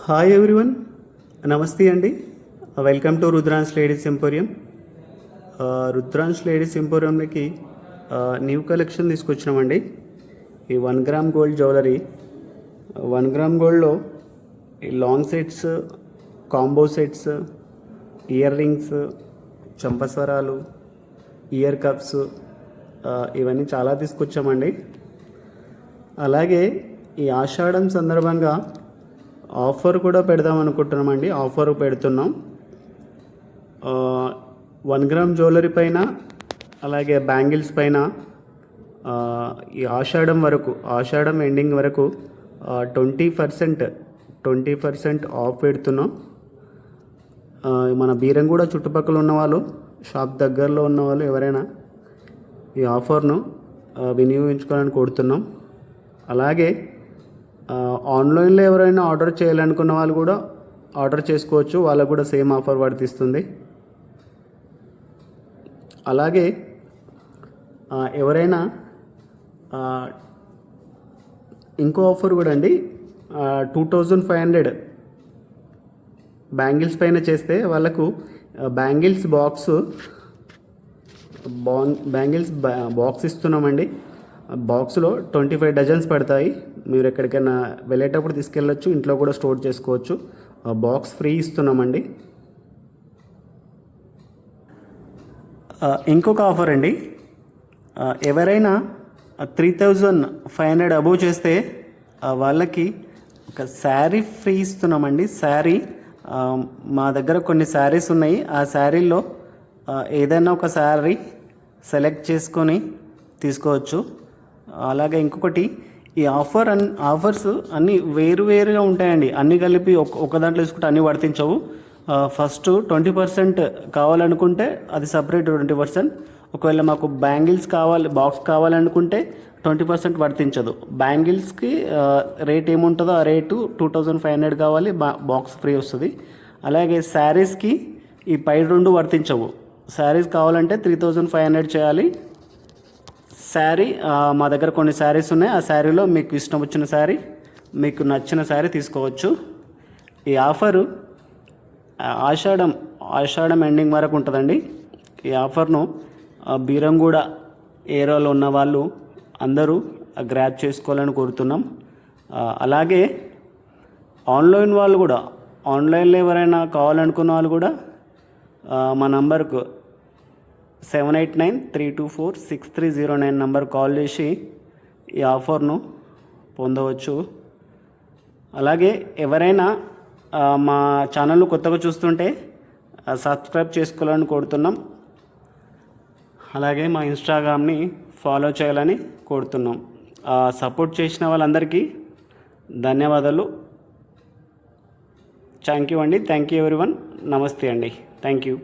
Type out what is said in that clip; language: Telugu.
హాయ్ ఎవ్రీవన్, నమస్తే అండి. Welcome to Rudran's ladies emporium. Rudran's ladies ఎంపోరియంకి న్యూ కలెక్షన్ తీసుకొచ్చినామండి. ఈ 1 గ్రామ్ గోల్డ్ జ్యువెలరీ, 1 గ్రామ్ గోల్డ్లో ఈ long sets, combo sets, ear rings, చంపస్వరాలు, ఇయర్ కప్స్, ఇవన్నీ చాలా తీసుకొచ్చామండి. అలాగే ఈ ఆషాఢం సందర్భంగా ఆఫర్ కూడా పెడదాం అనుకుంటున్నామండి. ఆఫర్ పెడుతున్నాం. 1 గ్రామ్ జ్యువెలరీ పైన, అలాగే బ్యాంగిల్స్ పైన ఈ ఆషాఢం ఎండింగ్ వరకు 20% ఆఫ్ పెడుతున్నాం. మన బీరంగూడ చుట్టుపక్కల ఉన్నవాళ్ళు, షాప్ దగ్గరలో ఉన్నవాళ్ళు ఎవరైనా ఈ ఆఫర్ను వినియోగించుకోవాలని కోరుతున్నాం. అలాగే ఆన్లైన్లో ఎవరైనా ఆర్డర్ చేయాలనుకున్న వాళ్ళు కూడా ఆర్డర్ చేసుకోవచ్చు. వాళ్ళకు కూడా సేమ్ ఆఫర్ వర్తిస్తుంది. అలాగే ఎవరైనా ఇంకో ఆఫర్ కూడా అండి, 2500 బ్యాంగిల్స్ పైన చేస్తే వాళ్ళకు బ్యాంగిల్స్ బాక్స్ ఇస్తున్నామండి. బాక్స్లో 25 డజన్స్ పడతాయి. మీరు ఎక్కడికైనా వెళ్ళేటప్పుడు తీసుకెళ్ళచ్చు, ఇంట్లో కూడా స్టోర్ చేసుకోవచ్చు. బాక్స్ ఫ్రీ ఇస్తున్నామండి. ఇంకొక ఆఫర్ అండి, ఎవరైనా 3500 అబోవ్ చేస్తే వాళ్ళకి ఒక శారీ ఫ్రీ ఇస్తున్నామండి. శారీ మా దగ్గర కొన్ని శారీస్ ఉన్నాయి. ఆ శారీల్లో ఏదైనా ఒక శారీ సెలెక్ట్ చేసుకొని తీసుకోవచ్చు. అలాగే ఇంకొకటి, ఈ ఆఫర్స్ అన్నీ వేరుగా ఉంటాయండి. అన్నీ కలిపి ఒక దాంట్లో తీసుకుంటే అన్నీ వర్తించవు. ఫస్ట్ 20% కావాలనుకుంటే అది సపరేట్ 20%. ఒకవేళ మాకు బాక్స్ కావాలనుకుంటే 20% వర్తించదు. బ్యాంగిల్స్కి రేట్ ఏముంటుందో ఆ రేటు 2500 కావాలి, బాక్స్ ఫ్రీ వస్తుంది. అలాగే శారీస్కి ఈ పై రెండు వర్తించవు. శారీస్ కావాలంటే 3500 చేయాలి. శారీ మా దగ్గర కొన్ని శారీస్ ఉన్నాయి. ఆ శారీలో మీకు ఇష్టం వచ్చిన శారీ, మీకు నచ్చిన శారీ తీసుకోవచ్చు. ఈ ఆఫరు ఆషాఢం ఎండింగ్ వరకు ఉంటుందండి. ఈ ఆఫర్ను బీరంగూడ ఏరియాలో ఉన్న వాళ్ళు అందరూ గ్రాప్ చేసుకోవాలని కోరుతున్నాం. అలాగే ఆన్లైన్లో ఎవరైనా కావాలనుకున్న వాళ్ళు కూడా మా నంబర్కు 7893246309 నంబర్ కాల్ చేసి ఈ ఆఫర్ను పొందవచ్చు. అలాగే ఎవరైనా మా ఛానల్ కొత్తగా చూస్తుంటే సబ్స్క్రైబ్ చేసుకోవాలని కోరుతున్నాం. అలాగే మా ఇన్స్టాగ్రామ్ని ఫాలో చేయాలని కోరుతున్నాం. సపోర్ట్ చేసిన వాళ్ళందరికీ ధన్యవాదాలు. థ్యాంక్ యూ అండి. Thank you everyone. నమస్తే అండి. Thank you.